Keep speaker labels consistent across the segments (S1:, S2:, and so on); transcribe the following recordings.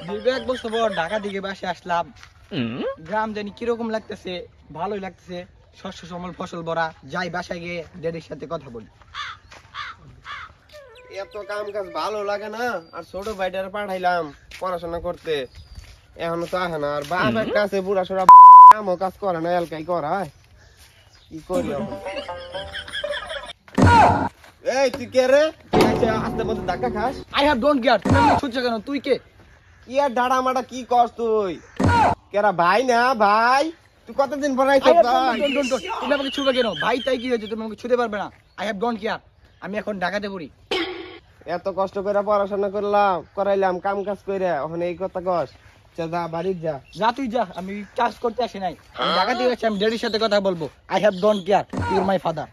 S1: দীর্ঘ 1 বছর পর ঢাকা থেকে বাসে আসলাম। গ্রাম জানি কিরকম লাগতেছে, ভালোই লাগতেছে। শস্য শ্যামল ফসল ভরা। যাই বাসায় গিয়ে ড্যাডির সাথে কথা বলি।
S2: এত কাম কাজ ভালো লাগে না, আর ছোট ভাইটার পাঠাইলাম পড়াশোনা করতে, এখনো তো আসে না। আর বাপ একটা আছে বুড়া সোড়া, কামও কাজ করে না, এলকাই করায়। কি করি এখন? এই তুই কে রে? আস্তে মধ্যে ধাক্কা খাস।
S1: I have don't care. তুমি আমাকে ছুটছো কেন? তুই কে?
S2: কি আর ডাড়া মাডা কি করস তুই? কেরা ভাই না ভাই? তুই কতদিন পর আইছিস ভাই?
S1: তুমি আমাকে ছুবে কেন? ভাই তাই কি হয়েছে? তুমি আমাকে ছুতে পারবে না। I have don't care. আমি এখন ঢাকাতে পড়ি।
S2: এত কষ্ট করে পড়াশোনা করলাম, করাইলাম কাম কাজ করে, এখন এই কথা কস? যা বাড়ি যা।
S1: যা তুই যা, আমি কাজ করতে আসি নাই। আমি ঢাকাতে গেছি, আমি ড্যাডির সাথে কথা বলবো। I have don't care. You are my father.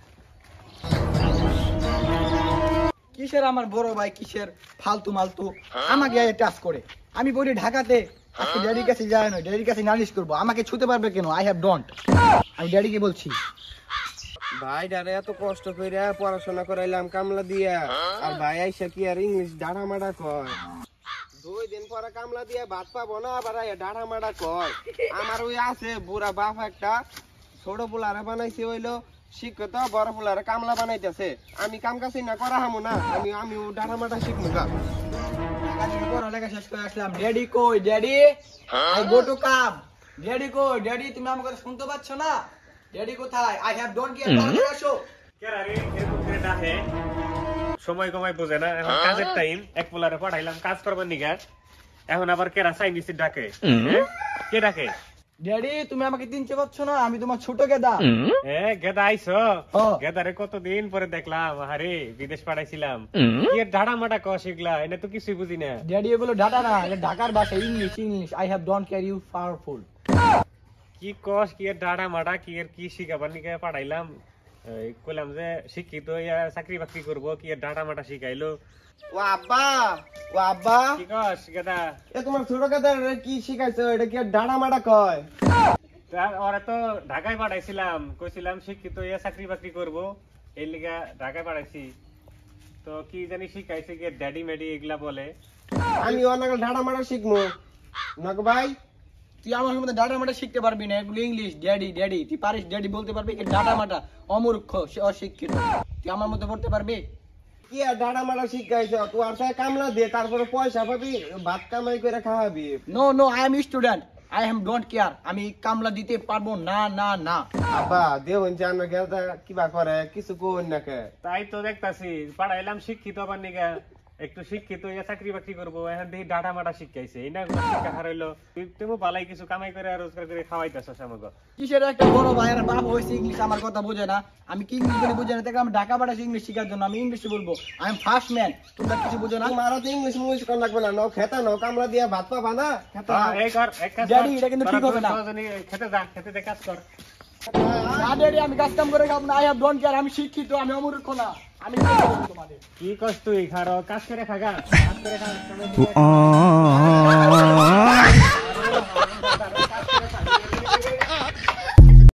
S1: কিসের আমার বড় ভাই, কিসের ফালতু মালতু আমাকে টাচ করে? আমি বলি ঢাকাতে, আজকে ড্যাডির কাছে যায় না, ড্যাডির কাছে নালিশ করবো। আমাকে ছুতে পারবে কেন? I have don't. আমি ড্যাডিকে বলছি।
S2: ভাই ডারে এত কষ্ট করে পড়াশোনা করাইলাম কামলা দিয়া, আর ভাই আইসা কি আর ইংলিশ ডাড়া মাডা কয়? 2 দিন পরে কামলা দিয়ে ভাত পাবো না, আবার ডাড়া মাডা কয়। আমার ওই আছে বুড়া বাপ একটা, ছোট পোলারে বানাইছে হইলো শিক্ষিত, বড় পোলারে কামলা বানাইতেছে। আমি কাম কাজ না করা হামু না, আমি ডাড়া মাডা শিখবো গা।
S1: পড়ালেখা শেষ করে আসলাম। ড্যাডি কই? Daddy, I go to come. Daddy কই? ড্যাডি, তুমি আমার কথা শুনতে পাচ্ছ না? ড্যাডি কোথায়? I have don't care. তাড়াতাড়ি আসো।
S3: কেরা রে এরকম করে ডাকে? সময় কমাই বোঝে না, এখন কাজের টাইম। এক পোলারে পাঠাইলাম কাজ করবার নিগা, এখন আবার কেরা চাইনিজ ডাকে। কে ডাকে?
S1: ড্যাডি, তুমি আমাকে চিনতে পারছো না? আমি তোমার ছোট গেদা।
S3: গেদা আইছো?
S1: হ্যাঁ।
S3: গেদারে কতদিন পরে দেখলাম। আরে বিদেশ পাঠাইছিলাম, কি ডাড়া মাটা কও শিখলা? এটা তো কিছুই বুঝি না।
S1: ড্যাডি এগুলো ডাটা না, এটা ঢাকার ভাষা, English English. I have don't care, you powerful.
S3: কি কস, কি ডাড়া মাটা, কি এর কি শিখাবার নিকে পাঠাইলাম? কইলাম যে শিক্ষিত চাকরি বাকরি করবো, কি ডাড়া মাটা শিখাইলো?
S2: ও আব্বা, ও আব্বা,
S3: কি কস গেদা?
S2: এ তোমার ছোট গেদার কি শিখাইছো? এটা কি আর ডাড়া মাডা কয়?
S3: ওরা তো ঢাকায় পাঠাইছিলাম, কইছিলাম শিক্ষিত চাকরি বাকরি করবো, এই লিগা ঢাকায় পাঠাইছি। তো কি জানি শিখাইছে কি ড্যাডি মেডি এগুলা বলে।
S2: আমি অনেক ডাড়া মাডা শিখবো নাকি ভাই?
S1: তুই আমার মধ্যে ডাটা মাটা শিখতে পারবি না। এগুলো ইংলিশ। ড্যাডি ড্যাডি, তুই পারিস ড্যাডি বলতে পারবি? ডাটা মাটা অমূর্খ, সে অশিক্ষিত। তুই আমার মধ্যে পড়তে পারবি?
S2: কি আর ডাড়া মাডা শিখাইছো? তুই আর সাথে কামলা দিয়ে তারপরে পয়সা পাবি, ভাত কামাই করে খাওয়াবি।
S1: No no, I am student. I am don't care. আমি কামলা দিতে পারবো না না না।
S2: আব্বা দেউন জানো গেদা কিবা করে, কিছু কোন নাকি?
S3: তাই তো দেখতাছি, পাঠাইলাম শিক্ষিত আবার নিগা, একটু শিক্ষিত চাকরি বাকরি করবো, এখন দেখি ডাটা মাটা শিখাইছে। এই না শিক্ষা হারাইলো। তুমি ভালাই কিছু কামাই করে রোজগার করে খাওয়াইতেছ আমাকে।
S1: কিসের একটা বড় ভাইয়ের বাপ হয়েছে ইংলিশ আমার কথা বোঝে না? আমি কি ইংলিশ বলে বুঝে না? তাকে আমি ঢাকা পাঠাচ্ছি ইংলিশ শেখার জন্য। আমি ইংলিশে বলবো। I am first man. তোমরা কিছু বুঝো না?
S2: তোমারও তো ইংলিশ মুইশ কোন লাগবে না, নাও খেতা নাও কামলা দিয়ে ভাত পাবা না, খেতা নাও।
S3: এই কর, এক কাজ কর।
S1: ড্যাডি, এটা কিন্তু ঠিক হবে না।
S3: খেতে যা, খেতে যা, কাজ কর।
S1: না ড্যাডি, আমি কাজ কাম করে খাবো না। I have don't care. আমি শিক্ষিত, আমি অমূর্খ না। আমি কি বলবো তোমাদের?
S3: কি কস তুই? খারো কাজ করে খাগা, কাজ করে খা।